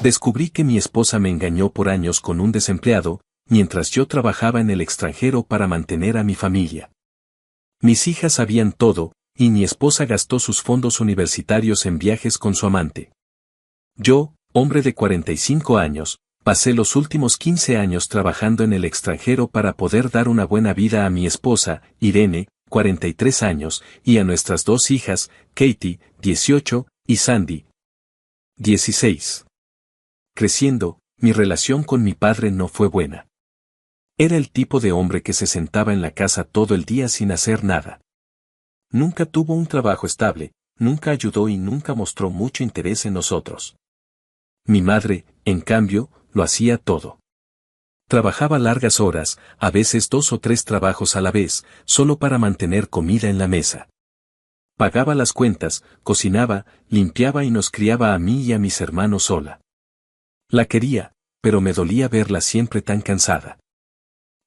Descubrí que mi esposa me engañó por años con un desempleado, mientras yo trabajaba en el extranjero para mantener a mi familia. Mis hijas sabían todo, y mi esposa gastó sus fondos universitarios en viajes con su amante. Yo, hombre de 45 años, pasé los últimos 15 años trabajando en el extranjero para poder dar una buena vida a mi esposa, Irene, 43 años, y a nuestras dos hijas, Katie, 18, y Sandy, 16. Creciendo, mi relación con mi padre no fue buena. Era el tipo de hombre que se sentaba en la casa todo el día sin hacer nada. Nunca tuvo un trabajo estable, nunca ayudó y nunca mostró mucho interés en nosotros. Mi madre, en cambio, lo hacía todo. Trabajaba largas horas, a veces 2 o 3 trabajos a la vez, solo para mantener comida en la mesa. Pagaba las cuentas, cocinaba, limpiaba y nos criaba a mí y a mis hermanos sola. La quería, pero me dolía verla siempre tan cansada.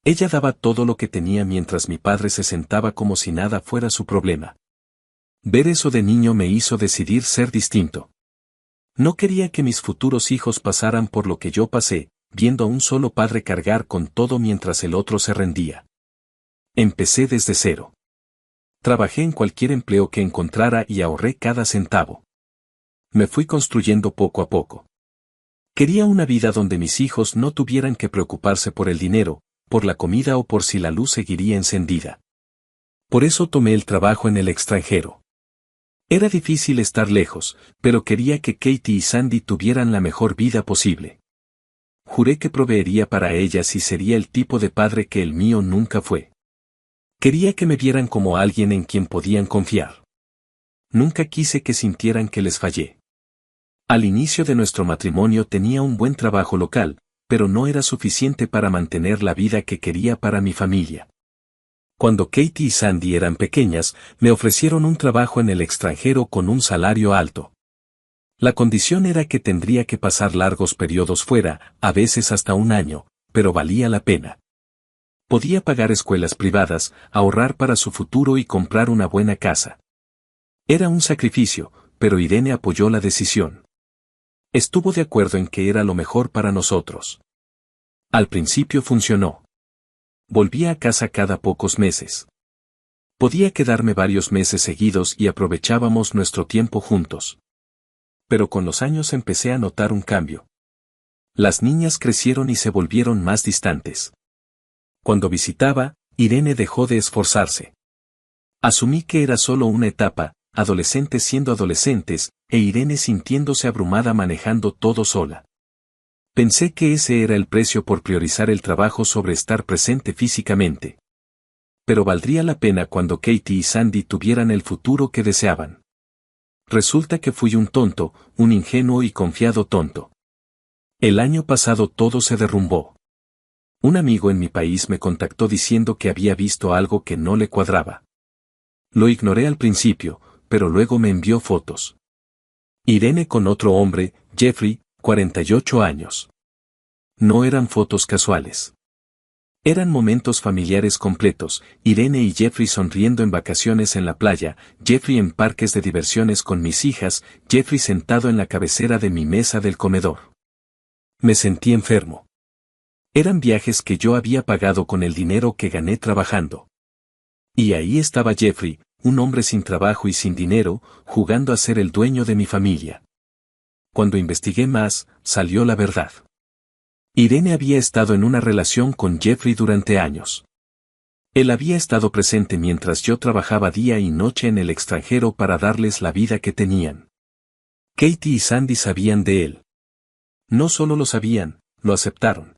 Ella daba todo lo que tenía mientras mi padre se sentaba como si nada fuera su problema. Ver eso de niño me hizo decidir ser distinto. No quería que mis futuros hijos pasaran por lo que yo pasé, viendo a un solo padre cargar con todo mientras el otro se rendía. Empecé desde cero. Trabajé en cualquier empleo que encontrara y ahorré cada centavo. Me fui construyendo poco a poco. Quería una vida donde mis hijos no tuvieran que preocuparse por el dinero, por la comida o por si la luz seguiría encendida. Por eso tomé el trabajo en el extranjero. Era difícil estar lejos, pero quería que Katie y Sandy tuvieran la mejor vida posible. Juré que proveería para ellas y sería el tipo de padre que el mío nunca fue. Quería que me vieran como alguien en quien podían confiar. Nunca quise que sintieran que les fallé. Al inicio de nuestro matrimonio tenía un buen trabajo local, pero no era suficiente para mantener la vida que quería para mi familia. Cuando Katie y Sandy eran pequeñas, me ofrecieron un trabajo en el extranjero con un salario alto. La condición era que tendría que pasar largos periodos fuera, a veces hasta un año, pero valía la pena. Podía pagar escuelas privadas, ahorrar para su futuro y comprar una buena casa. Era un sacrificio, pero Irene apoyó la decisión. Estuvo de acuerdo en que era lo mejor para nosotros. Al principio funcionó. Volvía a casa cada pocos meses. Podía quedarme varios meses seguidos y aprovechábamos nuestro tiempo juntos. Pero con los años empecé a notar un cambio. Las niñas crecieron y se volvieron más distantes. Cuando visitaba, Irene dejó de esforzarse. Asumí que era solo una etapa, adolescentes siendo adolescentes, e Irene sintiéndose abrumada manejando todo sola. Pensé que ese era el precio por priorizar el trabajo sobre estar presente físicamente. Pero valdría la pena cuando Katie y Sandy tuvieran el futuro que deseaban. Resulta que fui un tonto, un ingenuo y confiado tonto. El año pasado todo se derrumbó. Un amigo en mi país me contactó diciendo que había visto algo que no le cuadraba. Lo ignoré al principio, pero luego me envió fotos. Irene con otro hombre, Jeffrey, 48 años. No eran fotos casuales. Eran momentos familiares completos, Irene y Jeffrey sonriendo en vacaciones en la playa, Jeffrey en parques de diversiones con mis hijas, Jeffrey sentado en la cabecera de mi mesa del comedor. Me sentí enfermo. Eran viajes que yo había pagado con el dinero que gané trabajando. Y ahí estaba Jeffrey, un hombre sin trabajo y sin dinero, jugando a ser el dueño de mi familia. Cuando investigué más, salió la verdad. Irene había estado en una relación con Jeffrey durante años. Él había estado presente mientras yo trabajaba día y noche en el extranjero para darles la vida que tenían. Katie y Sandy sabían de él. No solo lo sabían, lo aceptaron.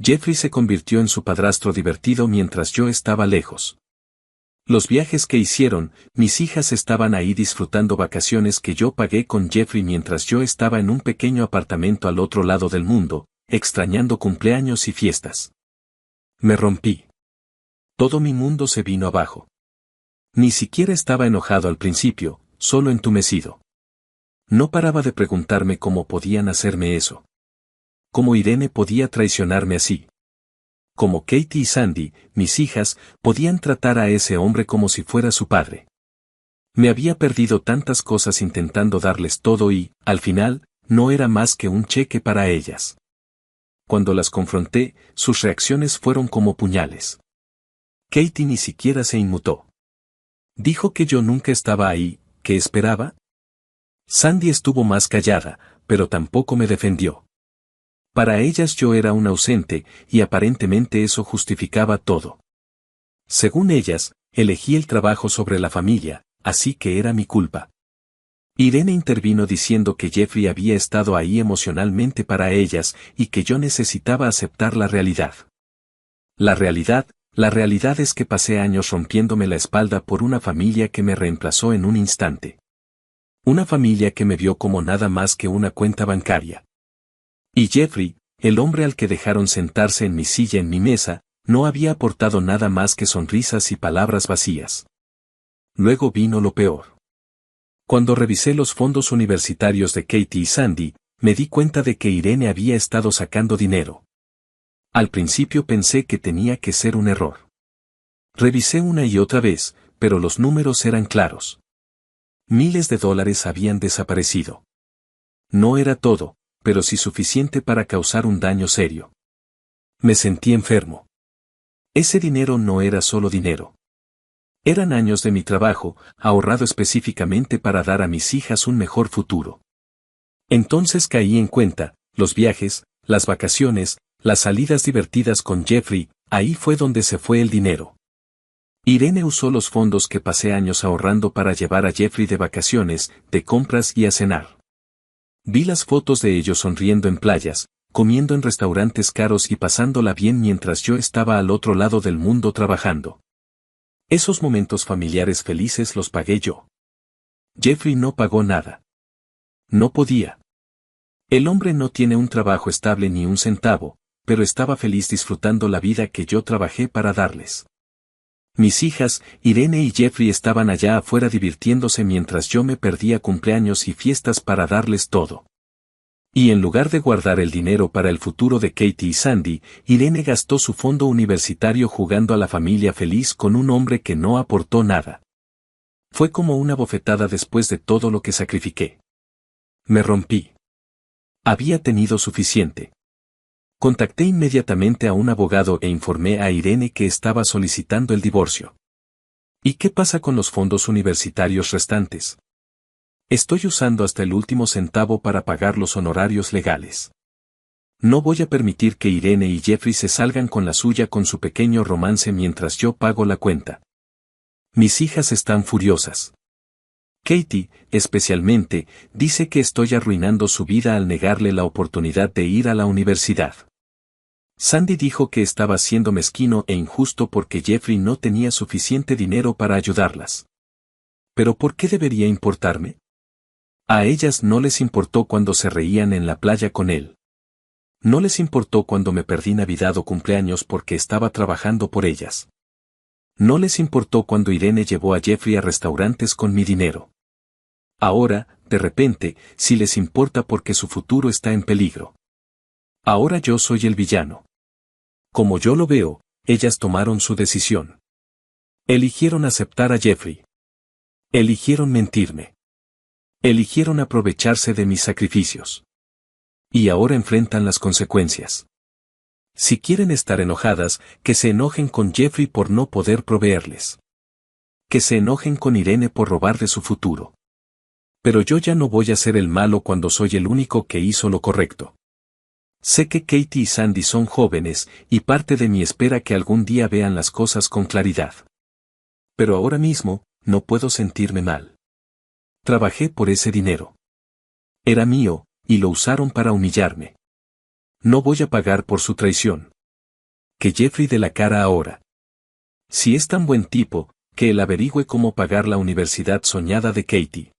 Jeffrey se convirtió en su padrastro divertido mientras yo estaba lejos. Los viajes que hicieron, mis hijas estaban ahí disfrutando vacaciones que yo pagué con Jeffrey mientras yo estaba en un pequeño apartamento al otro lado del mundo, extrañando cumpleaños y fiestas. Me rompí. Todo mi mundo se vino abajo. Ni siquiera estaba enojado al principio, solo entumecido. No paraba de preguntarme cómo podían hacerme eso. ¿Cómo Irene podía traicionarme así? Como Katie y Sandy, mis hijas, podían tratar a ese hombre como si fuera su padre. Me había perdido tantas cosas intentando darles todo y, al final, no era más que un cheque para ellas. Cuando las confronté, sus reacciones fueron como puñales. Katie ni siquiera se inmutó. Dijo que yo nunca estaba ahí, ¿qué esperaba? Sandy estuvo más callada, pero tampoco me defendió. Para ellas yo era un ausente, y aparentemente eso justificaba todo. Según ellas, elegí el trabajo sobre la familia, así que era mi culpa. Irene intervino diciendo que Jeffrey había estado ahí emocionalmente para ellas y que yo necesitaba aceptar la realidad. La realidad es que pasé años rompiéndome la espalda por una familia que me reemplazó en un instante. Una familia que me vio como nada más que una cuenta bancaria. Y Jeffrey, el hombre al que dejaron sentarse en mi silla en mi mesa, no había aportado nada más que sonrisas y palabras vacías. Luego vino lo peor. Cuando revisé los fondos universitarios de Katie y Sandy, me di cuenta de que Irene había estado sacando dinero. Al principio pensé que tenía que ser un error. Revisé una y otra vez, pero los números eran claros. Miles de dólares habían desaparecido. No era todo, pero sí suficiente para causar un daño serio. Me sentí enfermo. Ese dinero no era solo dinero. Eran años de mi trabajo, ahorrado específicamente para dar a mis hijas un mejor futuro. Entonces caí en cuenta, los viajes, las vacaciones, las salidas divertidas con Jeffrey, ahí fue donde se fue el dinero. Irene usó los fondos que pasé años ahorrando para llevar a Jeffrey de vacaciones, de compras y a cenar. Vi las fotos de ellos sonriendo en playas, comiendo en restaurantes caros y pasándola bien mientras yo estaba al otro lado del mundo trabajando. Esos momentos familiares felices los pagué yo. Jeffrey no pagó nada. No podía. El hombre no tiene un trabajo estable ni un centavo, pero estaba feliz disfrutando la vida que yo trabajé para darles. Mis hijas, Irene y Jeffrey estaban allá afuera divirtiéndose mientras yo me perdía cumpleaños y fiestas para darles todo. Y en lugar de guardar el dinero para el futuro de Katie y Sandy, Irene gastó su fondo universitario jugando a la familia feliz con un hombre que no aportó nada. Fue como una bofetada después de todo lo que sacrifiqué. Me rompí. Había tenido suficiente. Contacté inmediatamente a un abogado e informé a Irene que estaba solicitando el divorcio. ¿Y qué pasa con los fondos universitarios restantes? Estoy usando hasta el último centavo para pagar los honorarios legales. No voy a permitir que Irene y Jeffrey se salgan con la suya con su pequeño romance mientras yo pago la cuenta. Mis hijas están furiosas. Katie, especialmente, dice que estoy arruinando su vida al negarle la oportunidad de ir a la universidad. Sandy dijo que estaba siendo mezquino e injusto porque Jeffrey no tenía suficiente dinero para ayudarlas. ¿Pero por qué debería importarme? A ellas no les importó cuando se reían en la playa con él. No les importó cuando me perdí Navidad o cumpleaños porque estaba trabajando por ellas. No les importó cuando Irene llevó a Jeffrey a restaurantes con mi dinero. Ahora, de repente, sí les importa porque su futuro está en peligro. Ahora yo soy el villano. Como yo lo veo, ellas tomaron su decisión. Eligieron aceptar a Jeffrey. Eligieron mentirme. Eligieron aprovecharse de mis sacrificios. Y ahora enfrentan las consecuencias. Si quieren estar enojadas, que se enojen con Jeffrey por no poder proveerles. Que se enojen con Irene por robar de su futuro. Pero yo ya no voy a ser el malo cuando soy el único que hizo lo correcto. Sé que Katie y Sandy son jóvenes, y parte de mí espera que algún día vean las cosas con claridad. Pero ahora mismo, no puedo sentirme mal. Trabajé por ese dinero. Era mío, y lo usaron para humillarme. No voy a pagar por su traición. Que Jeffrey dé la cara ahora. Si es tan buen tipo, que él averigüe cómo pagar la universidad soñada de Katie.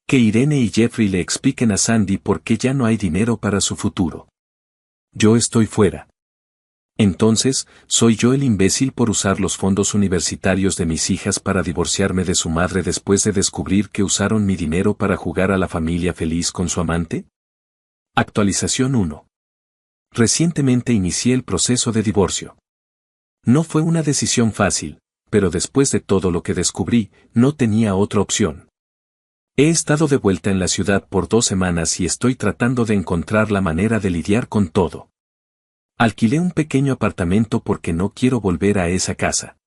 Que Irene y Jeffrey le expliquen a Sandy por qué ya no hay dinero para su futuro. Yo estoy fuera. Entonces, ¿soy yo el imbécil por usar los fondos universitarios de mis hijas para divorciarme de su madre después de descubrir que usaron mi dinero para jugar a la familia feliz con su amante? Actualización 1. Recientemente inicié el proceso de divorcio. No fue una decisión fácil, pero después de todo lo que descubrí, no tenía otra opción. He estado de vuelta en la ciudad por 2 semanas y estoy tratando de encontrar la manera de lidiar con todo. Alquilé un pequeño apartamento porque no quiero volver a esa casa.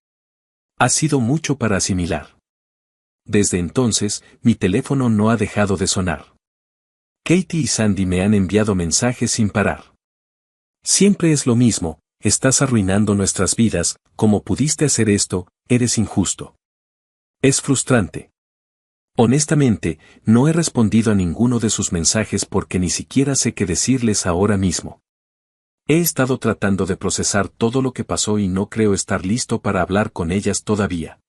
Ha sido mucho para asimilar. Desde entonces, mi teléfono no ha dejado de sonar. Katie y Sandy me han enviado mensajes sin parar. Siempre es lo mismo, estás arruinando nuestras vidas, ¿cómo pudiste hacer esto? Eres injusto. Es frustrante. Honestamente, no he respondido a ninguno de sus mensajes porque ni siquiera sé qué decirles ahora mismo. He estado tratando de procesar todo lo que pasó y no creo estar listo para hablar con ellas todavía.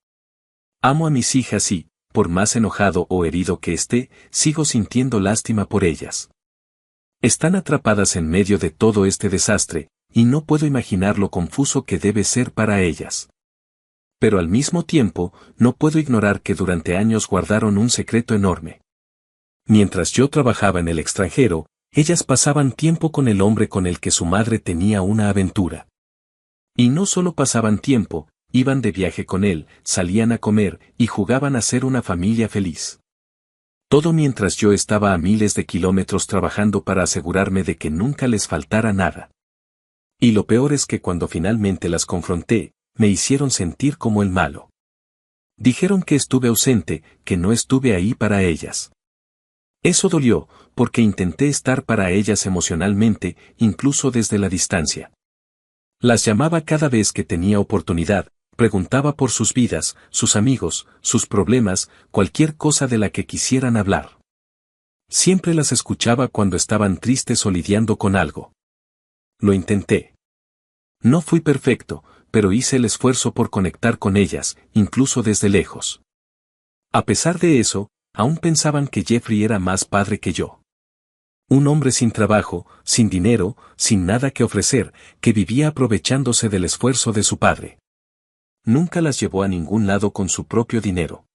Amo a mis hijas y, por más enojado o herido que esté, sigo sintiendo lástima por ellas. Están atrapadas en medio de todo este desastre, y no puedo imaginar lo confuso que debe ser para ellas. Pero al mismo tiempo, no puedo ignorar que durante años guardaron un secreto enorme. Mientras yo trabajaba en el extranjero, ellas pasaban tiempo con el hombre con el que su madre tenía una aventura. Y no solo pasaban tiempo, iban de viaje con él, salían a comer y jugaban a ser una familia feliz. Todo mientras yo estaba a miles de kilómetros trabajando para asegurarme de que nunca les faltara nada. Y lo peor es que cuando finalmente las confronté, me hicieron sentir como el malo. Dijeron que estuve ausente, que no estuve ahí para ellas. Eso dolió, porque intenté estar para ellas emocionalmente, incluso desde la distancia. Las llamaba cada vez que tenía oportunidad, preguntaba por sus vidas, sus amigos, sus problemas, cualquier cosa de la que quisieran hablar. Siempre las escuchaba cuando estaban tristes o lidiando con algo. Lo intenté. No fui perfecto, pero hice el esfuerzo por conectar con ellas, incluso desde lejos. A pesar de eso, aún pensaban que Jeffrey era más padre que yo. Un hombre sin trabajo, sin dinero, sin nada que ofrecer, que vivía aprovechándose del esfuerzo de su padre. Nunca las llevó a ningún lado con su propio dinero.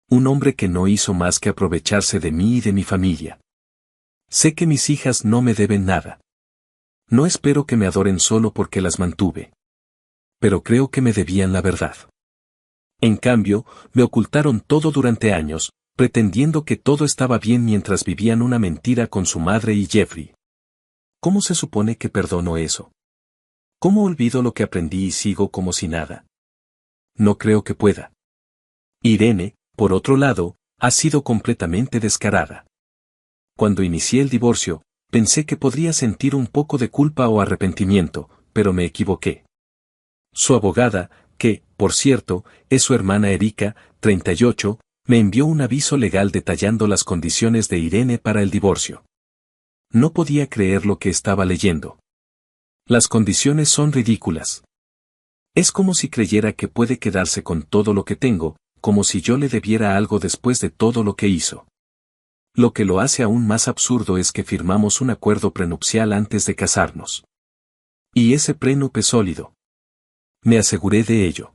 Un hombre que no hizo más que aprovecharse de mí y de mi familia. Sé que mis hijas no me deben nada. No espero que me adoren solo porque las mantuve. Pero creo que me debían la verdad. En cambio, me ocultaron todo durante años, pretendiendo que todo estaba bien mientras vivían una mentira con su madre y Jeffrey. ¿Cómo se supone que perdono eso? ¿Cómo olvido lo que aprendí y sigo como si nada? No creo que pueda. Irene, por otro lado, ha sido completamente descarada. Cuando inicié el divorcio, pensé que podría sentir un poco de culpa o arrepentimiento, pero me equivoqué. Su abogada, que, por cierto, es su hermana Erika, 38, me envió un aviso legal detallando las condiciones de Irene para el divorcio. No podía creer lo que estaba leyendo. Las condiciones son ridículas. Es como si creyera que puede quedarse con todo lo que tengo, como si yo le debiera algo después de todo lo que hizo. Lo que lo hace aún más absurdo es que firmamos un acuerdo prenupcial antes de casarnos. Y ese prenup es sólido. Me aseguré de ello.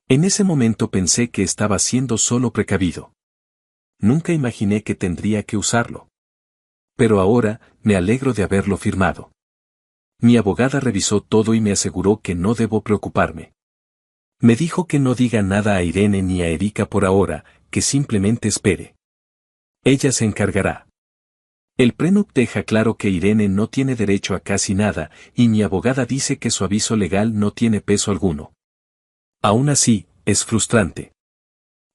En ese momento pensé que estaba siendo solo precavido. Nunca imaginé que tendría que usarlo. Pero ahora, me alegro de haberlo firmado. Mi abogada revisó todo y me aseguró que no debo preocuparme. Me dijo que no diga nada a Irene ni a Erika por ahora, que simplemente espere. Ella se encargará. El prenup deja claro que Irene no tiene derecho a casi nada, y mi abogada dice que su aviso legal no tiene peso alguno. Aún así, es frustrante.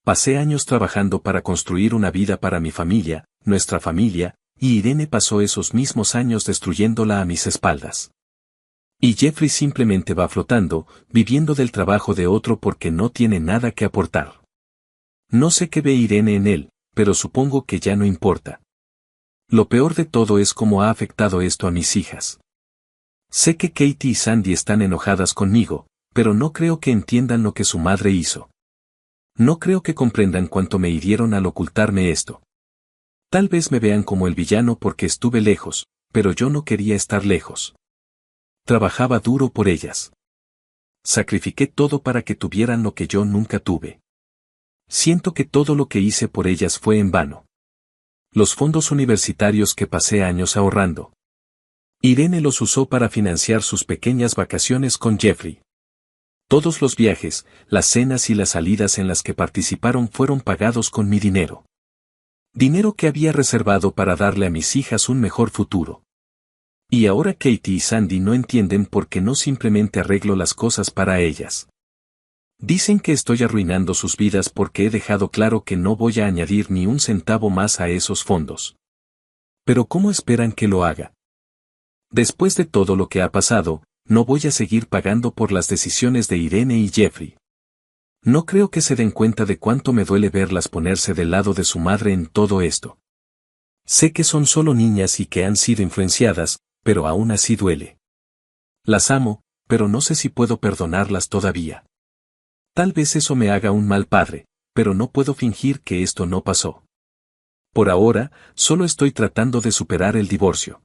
Pasé años trabajando para construir una vida para mi familia, nuestra familia, y Irene pasó esos mismos años destruyéndola a mis espaldas. Y Jeffrey simplemente va flotando, viviendo del trabajo de otro porque no tiene nada que aportar. No sé qué ve Irene en él, pero supongo que ya no importa. Lo peor de todo es cómo ha afectado esto a mis hijas. Sé que Katie y Sandy están enojadas conmigo, pero no creo que entiendan lo que su madre hizo. No creo que comprendan cuánto me hirieron al ocultarme esto. Tal vez me vean como el villano porque estuve lejos, pero yo no quería estar lejos. Trabajaba duro por ellas. Sacrifiqué todo para que tuvieran lo que yo nunca tuve. Siento que todo lo que hice por ellas fue en vano. Los fondos universitarios que pasé años ahorrando. Irene los usó para financiar sus pequeñas vacaciones con Jeffrey. Todos los viajes, las cenas y las salidas en las que participaron fueron pagados con mi dinero. Dinero que había reservado para darle a mis hijas un mejor futuro. Y ahora Katie y Sandy no entienden por qué no simplemente arreglo las cosas para ellas. Dicen que estoy arruinando sus vidas porque he dejado claro que no voy a añadir ni un centavo más a esos fondos. Pero ¿cómo esperan que lo haga? Después de todo lo que ha pasado, no voy a seguir pagando por las decisiones de Irene y Jeffrey. No creo que se den cuenta de cuánto me duele verlas ponerse del lado de su madre en todo esto. Sé que son solo niñas y que han sido influenciadas, pero aún así duele. Las amo, pero no sé si puedo perdonarlas todavía. Tal vez eso me haga un mal padre, pero no puedo fingir que esto no pasó. Por ahora, solo estoy tratando de superar el divorcio.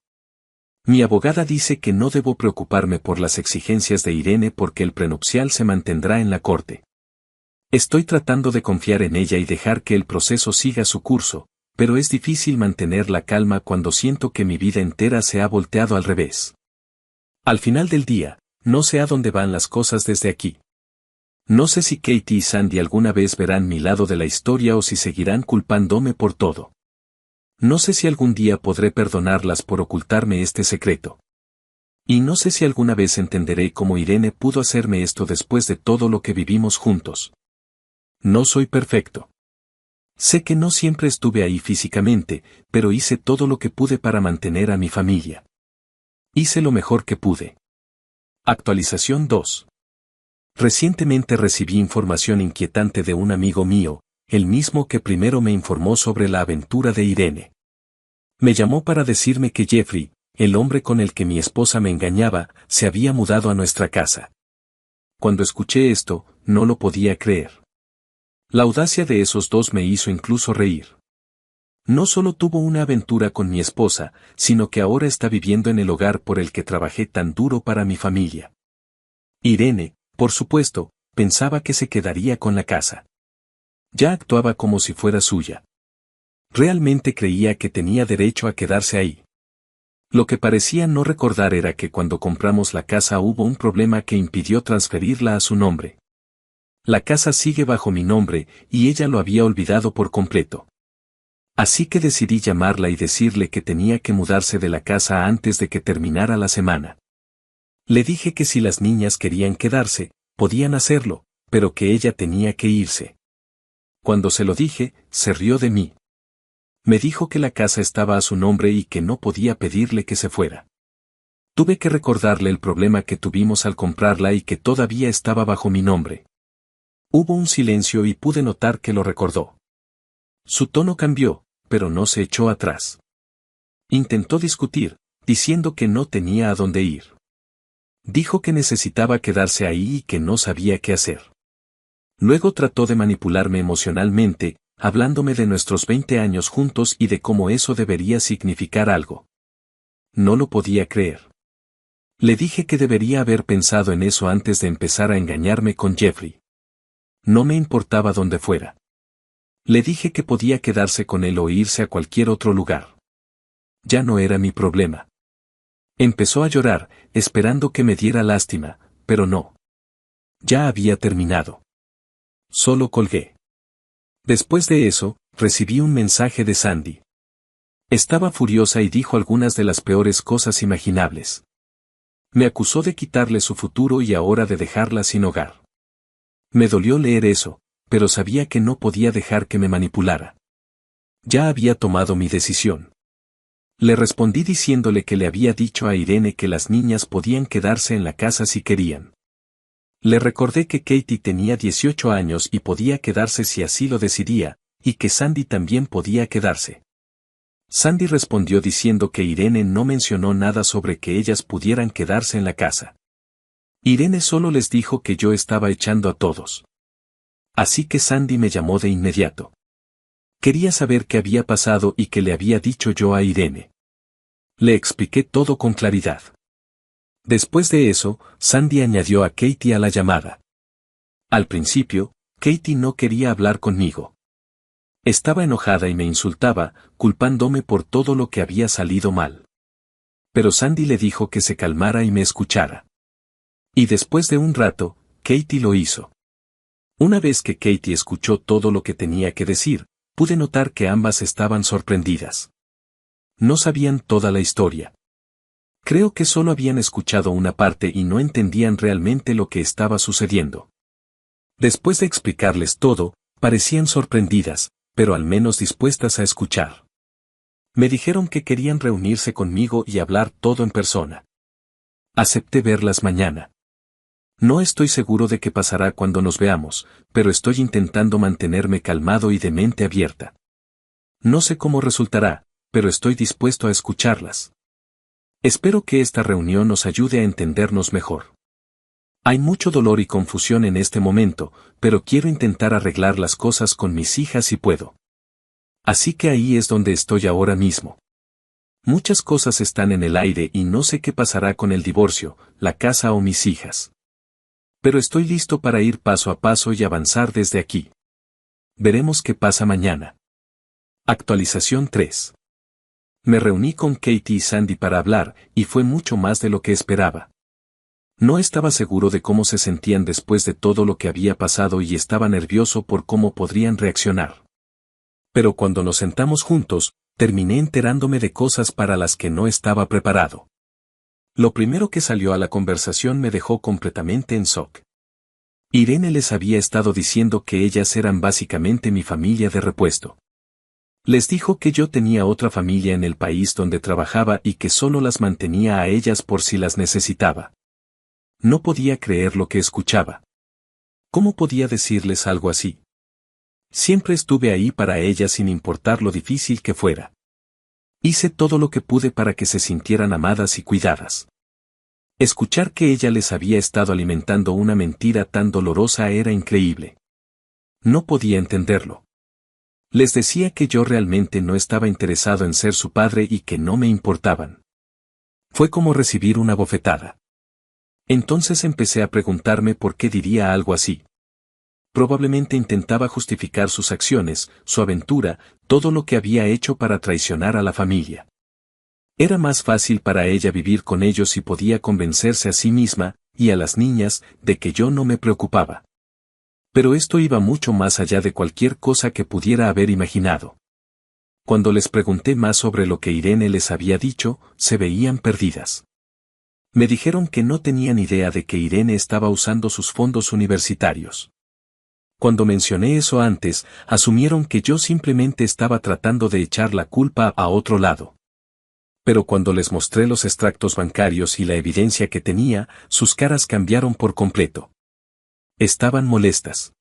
Mi abogada dice que no debo preocuparme por las exigencias de Irene porque el prenupcial se mantendrá en la corte. Estoy tratando de confiar en ella y dejar que el proceso siga su curso, pero es difícil mantener la calma cuando siento que mi vida entera se ha volteado al revés. Al final del día, no sé a dónde van las cosas desde aquí. No sé si Katie y Sandy alguna vez verán mi lado de la historia o si seguirán culpándome por todo. No sé si algún día podré perdonarlas por ocultarme este secreto. Y no sé si alguna vez entenderé cómo Irene pudo hacerme esto después de todo lo que vivimos juntos. No soy perfecto. Sé que no siempre estuve ahí físicamente, pero hice todo lo que pude para mantener a mi familia. Hice lo mejor que pude. Actualización 2. Recientemente recibí información inquietante de un amigo mío, el mismo que primero me informó sobre la aventura de Irene. Me llamó para decirme que Jeffrey, el hombre con el que mi esposa me engañaba, se había mudado a nuestra casa. Cuando escuché esto, no lo podía creer. La audacia de esos dos me hizo incluso reír. No solo tuvo una aventura con mi esposa, sino que ahora está viviendo en el hogar por el que trabajé tan duro para mi familia. Irene, por supuesto, pensaba que se quedaría con la casa. Ya actuaba como si fuera suya. Realmente creía que tenía derecho a quedarse ahí. Lo que parecía no recordar era que cuando compramos la casa hubo un problema que impidió transferirla a su nombre. La casa sigue bajo mi nombre, y ella lo había olvidado por completo. Así que decidí llamarla y decirle que tenía que mudarse de la casa antes de que terminara la semana. Le dije que si las niñas querían quedarse, podían hacerlo, pero que ella tenía que irse. Cuando se lo dije, se rió de mí. Me dijo que la casa estaba a su nombre y que no podía pedirle que se fuera. Tuve que recordarle el problema que tuvimos al comprarla y que todavía estaba bajo mi nombre. Hubo un silencio y pude notar que lo recordó. Su tono cambió, pero no se echó atrás. Intentó discutir, diciendo que no tenía a dónde ir. Dijo que necesitaba quedarse ahí y que no sabía qué hacer. Luego trató de manipularme emocionalmente, hablándome de nuestros 20 años juntos y de cómo eso debería significar algo. No lo podía creer. Le dije que debería haber pensado en eso antes de empezar a engañarme con Jeffrey. No me importaba dónde fuera. Le dije que podía quedarse con él o irse a cualquier otro lugar. Ya no era mi problema. Empezó a llorar, esperando que me diera lástima, pero no. Ya había terminado. Solo colgué. Después de eso, recibí un mensaje de Sandy. Estaba furiosa y dijo algunas de las peores cosas imaginables. Me acusó de quitarle su futuro y ahora de dejarla sin hogar. Me dolió leer eso, pero sabía que no podía dejar que me manipulara. Ya había tomado mi decisión. Le respondí diciéndole que le había dicho a Irene que las niñas podían quedarse en la casa si querían. Le recordé que Katie tenía 18 años y podía quedarse si así lo decidía, y que Sandy también podía quedarse. Sandy respondió diciendo que Irene no mencionó nada sobre que ellas pudieran quedarse en la casa. Irene solo les dijo que yo estaba echando a todos. Así que Sandy me llamó de inmediato. Quería saber qué había pasado y qué le había dicho yo a Irene. Le expliqué todo con claridad. Después de eso, Sandy añadió a Katie a la llamada. Al principio, Katie no quería hablar conmigo. Estaba enojada y me insultaba, culpándome por todo lo que había salido mal. Pero Sandy le dijo que se calmara y me escuchara. Y después de un rato, Katie lo hizo. Una vez que Katie escuchó todo lo que tenía que decir, Pude notar que ambas estaban sorprendidas. No sabían toda la historia. Creo que solo habían escuchado una parte y no entendían realmente lo que estaba sucediendo. Después de explicarles todo, parecían sorprendidas, pero al menos dispuestas a escuchar. Me dijeron que querían reunirse conmigo y hablar todo en persona. Acepté verlas mañana. No estoy seguro de qué pasará cuando nos veamos, pero estoy intentando mantenerme calmado y de mente abierta. No sé cómo resultará, pero estoy dispuesto a escucharlas. Espero que esta reunión nos ayude a entendernos mejor. Hay mucho dolor y confusión en este momento, pero quiero intentar arreglar las cosas con mis hijas si puedo. Así que ahí es donde estoy ahora mismo. Muchas cosas están en el aire y no sé qué pasará con el divorcio, la casa o mis hijas. Pero estoy listo para ir paso a paso y avanzar desde aquí. Veremos qué pasa mañana. Actualización 3. Me reuní con Katie y Sandy para hablar, y fue mucho más de lo que esperaba. No estaba seguro de cómo se sentían después de todo lo que había pasado y estaba nervioso por cómo podrían reaccionar. Pero cuando nos sentamos juntos, terminé enterándome de cosas para las que no estaba preparado. Lo primero que salió a la conversación me dejó completamente en shock. Irene les había estado diciendo que ellas eran básicamente mi familia de repuesto. Les dijo que yo tenía otra familia en el país donde trabajaba y que solo las mantenía a ellas por si las necesitaba. No podía creer lo que escuchaba. ¿Cómo podía decirles algo así? Siempre estuve ahí para ellas sin importar lo difícil que fuera. Hice todo lo que pude para que se sintieran amadas y cuidadas. Escuchar que ella les había estado alimentando una mentira tan dolorosa era increíble. No podía entenderlo. Les decía que yo realmente no estaba interesado en ser su padre y que no me importaban. Fue como recibir una bofetada. Entonces empecé a preguntarme por qué diría algo así. Probablemente intentaba justificar sus acciones, su aventura, todo lo que había hecho para traicionar a la familia. Era más fácil para ella vivir con ellos y podía convencerse a sí misma, y a las niñas, de que yo no me preocupaba. Pero esto iba mucho más allá de cualquier cosa que pudiera haber imaginado. Cuando les pregunté más sobre lo que Irene les había dicho, se veían perdidas. Me dijeron que no tenían idea de que Irene estaba usando sus fondos universitarios. Cuando mencioné eso antes, asumieron que yo simplemente estaba tratando de echar la culpa a otro lado. Pero cuando les mostré los extractos bancarios y la evidencia que tenía, sus caras cambiaron por completo. Estaban molestas.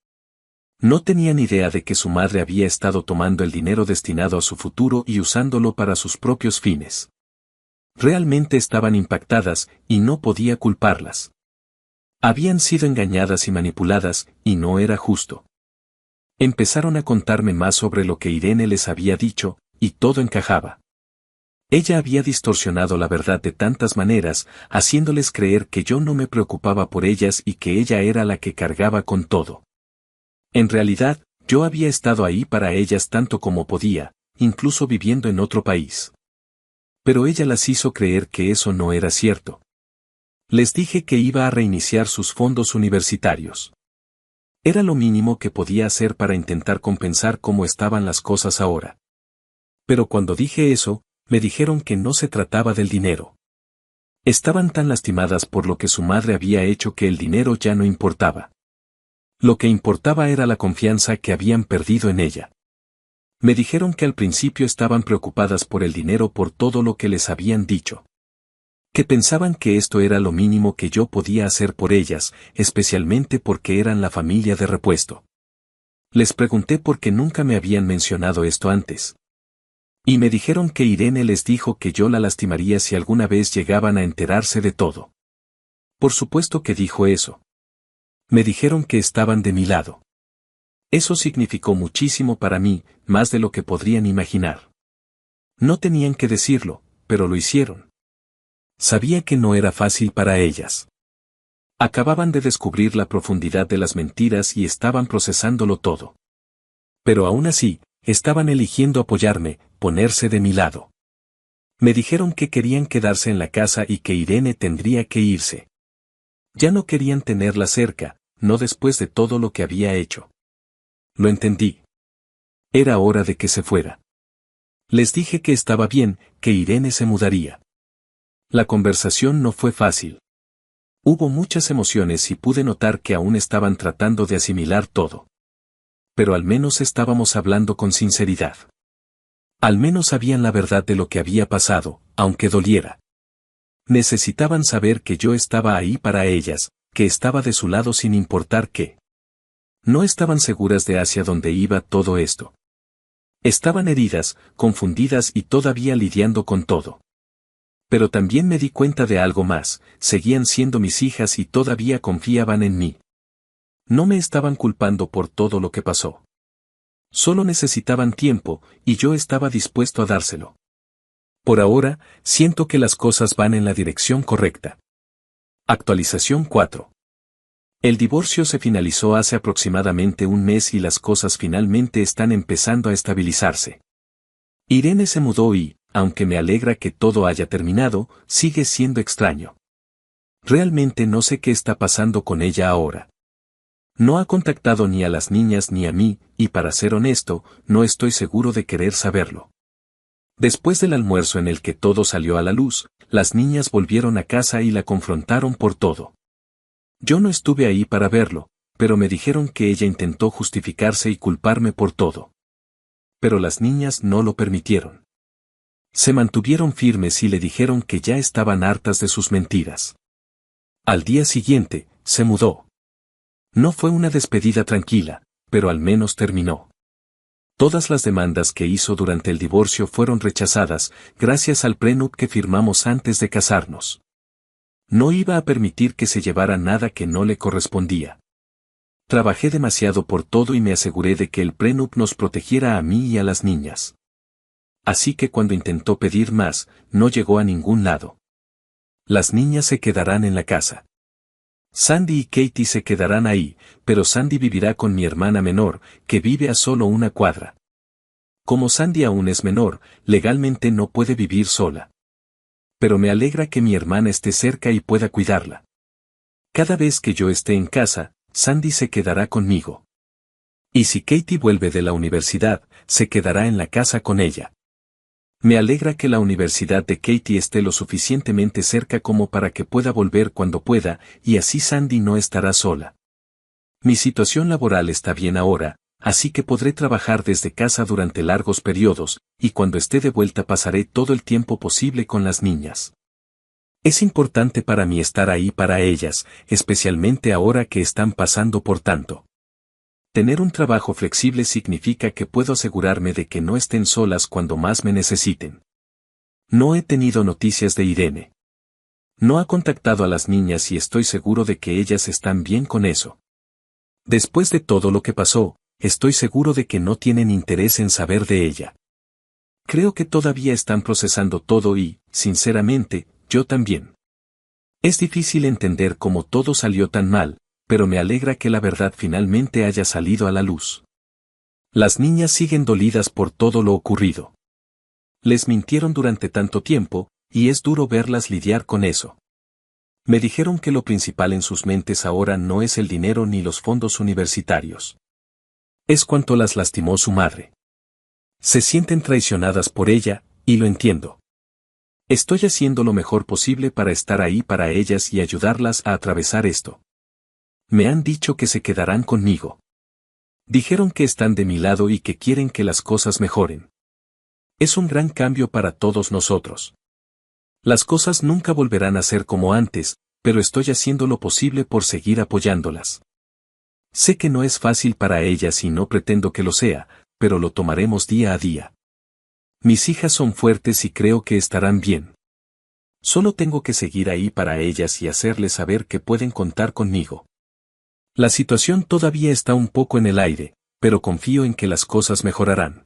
No tenían idea de que su madre había estado tomando el dinero destinado a su futuro y usándolo para sus propios fines. Realmente estaban impactadas, y no podía culparlas. Habían sido engañadas y manipuladas, y no era justo. Empezaron a contarme más sobre lo que Irene les había dicho, y todo encajaba. Ella había distorsionado la verdad de tantas maneras, haciéndoles creer que yo no me preocupaba por ellas y que ella era la que cargaba con todo. En realidad, yo había estado ahí para ellas tanto como podía, incluso viviendo en otro país. Pero ella las hizo creer que eso no era cierto. Les dije que iba a reiniciar sus fondos universitarios. Era lo mínimo que podía hacer para intentar compensar cómo estaban las cosas ahora. Pero cuando dije eso, me dijeron que no se trataba del dinero. Estaban tan lastimadas por lo que su madre había hecho que el dinero ya no importaba. Lo que importaba era la confianza que habían perdido en ella. Me dijeron que al principio estaban preocupadas por el dinero por todo lo que les habían dicho. Que pensaban que esto era lo mínimo que yo podía hacer por ellas, especialmente porque eran la familia de repuesto. Les pregunté por qué nunca me habían mencionado esto antes. Y me dijeron que Irene les dijo que yo la lastimaría si alguna vez llegaban a enterarse de todo. Por supuesto que dijo eso. Me dijeron que estaban de mi lado. Eso significó muchísimo para mí, más de lo que podrían imaginar. No tenían que decirlo, pero lo hicieron. Sabía que no era fácil para ellas. Acababan de descubrir la profundidad de las mentiras y estaban procesándolo todo. Pero aún así, estaban eligiendo apoyarme, ponerse de mi lado. Me dijeron que querían quedarse en la casa y que Irene tendría que irse. Ya no querían tenerla cerca, no después de todo lo que había hecho. Lo entendí. Era hora de que se fuera. Les dije que estaba bien, que Irene se mudaría. La conversación no fue fácil. Hubo muchas emociones y pude notar que aún estaban tratando de asimilar todo. Pero al menos estábamos hablando con sinceridad. Al menos sabían la verdad de lo que había pasado, aunque doliera. Necesitaban saber que yo estaba ahí para ellas, que estaba de su lado sin importar qué. No estaban seguras de hacia dónde iba todo esto. Estaban heridas, confundidas y todavía lidiando con todo. Pero también me di cuenta de algo más, seguían siendo mis hijas y todavía confiaban en mí. No me estaban culpando por todo lo que pasó. Solo necesitaban tiempo, y yo estaba dispuesto a dárselo. Por ahora, siento que las cosas van en la dirección correcta. Actualización 4. El divorcio se finalizó hace aproximadamente un mes y las cosas finalmente están empezando a estabilizarse. Irene se mudó y, aunque me alegra que todo haya terminado, sigue siendo extraño. Realmente no sé qué está pasando con ella ahora. No ha contactado ni a las niñas ni a mí, y para ser honesto, no estoy seguro de querer saberlo. Después del almuerzo en el que todo salió a la luz, las niñas volvieron a casa y la confrontaron por todo. Yo no estuve ahí para verlo, pero me dijeron que ella intentó justificarse y culparme por todo. Pero las niñas no lo permitieron. Se mantuvieron firmes y le dijeron que ya estaban hartas de sus mentiras. Al día siguiente, se mudó. No fue una despedida tranquila, pero al menos terminó. Todas las demandas que hizo durante el divorcio fueron rechazadas, gracias al prenup que firmamos antes de casarnos. No iba a permitir que se llevara nada que no le correspondía. Trabajé demasiado por todo y me aseguré de que el prenup nos protegiera a mí y a las niñas. Así que cuando intentó pedir más, no llegó a ningún lado. Las niñas se quedarán en la casa. Sandy y Katie se quedarán ahí, pero Sandy vivirá con mi hermana menor, que vive a solo una cuadra. Como Sandy aún es menor, legalmente no puede vivir sola. Pero me alegra que mi hermana esté cerca y pueda cuidarla. Cada vez que yo esté en casa, Sandy se quedará conmigo. Y si Katie vuelve de la universidad, se quedará en la casa con ella. Me alegra que la universidad de Katie esté lo suficientemente cerca como para que pueda volver cuando pueda, y así Sandy no estará sola. Mi situación laboral está bien ahora, así que podré trabajar desde casa durante largos periodos, y cuando esté de vuelta pasaré todo el tiempo posible con las niñas. Es importante para mí estar ahí para ellas, especialmente ahora que están pasando por tanto. Tener un trabajo flexible significa que puedo asegurarme de que no estén solas cuando más me necesiten. No he tenido noticias de Irene. No ha contactado a las niñas y estoy seguro de que ellas están bien con eso. Después de todo lo que pasó, estoy seguro de que no tienen interés en saber de ella. Creo que todavía están procesando todo y, sinceramente, yo también. Es difícil entender cómo todo salió tan mal, pero me alegra que la verdad finalmente haya salido a la luz. Las niñas siguen dolidas por todo lo ocurrido. Les mintieron durante tanto tiempo, y es duro verlas lidiar con eso. Me dijeron que lo principal en sus mentes ahora no es el dinero ni los fondos universitarios. Es cuanto las lastimó su madre. Se sienten traicionadas por ella, y lo entiendo. Estoy haciendo lo mejor posible para estar ahí para ellas y ayudarlas a atravesar esto. Me han dicho que se quedarán conmigo. Dijeron que están de mi lado y que quieren que las cosas mejoren. Es un gran cambio para todos nosotros. Las cosas nunca volverán a ser como antes, pero estoy haciendo lo posible por seguir apoyándolas. Sé que no es fácil para ellas y no pretendo que lo sea, pero lo tomaremos día a día. Mis hijas son fuertes y creo que estarán bien. Solo tengo que seguir ahí para ellas y hacerles saber que pueden contar conmigo. La situación todavía está un poco en el aire, pero confío en que las cosas mejorarán.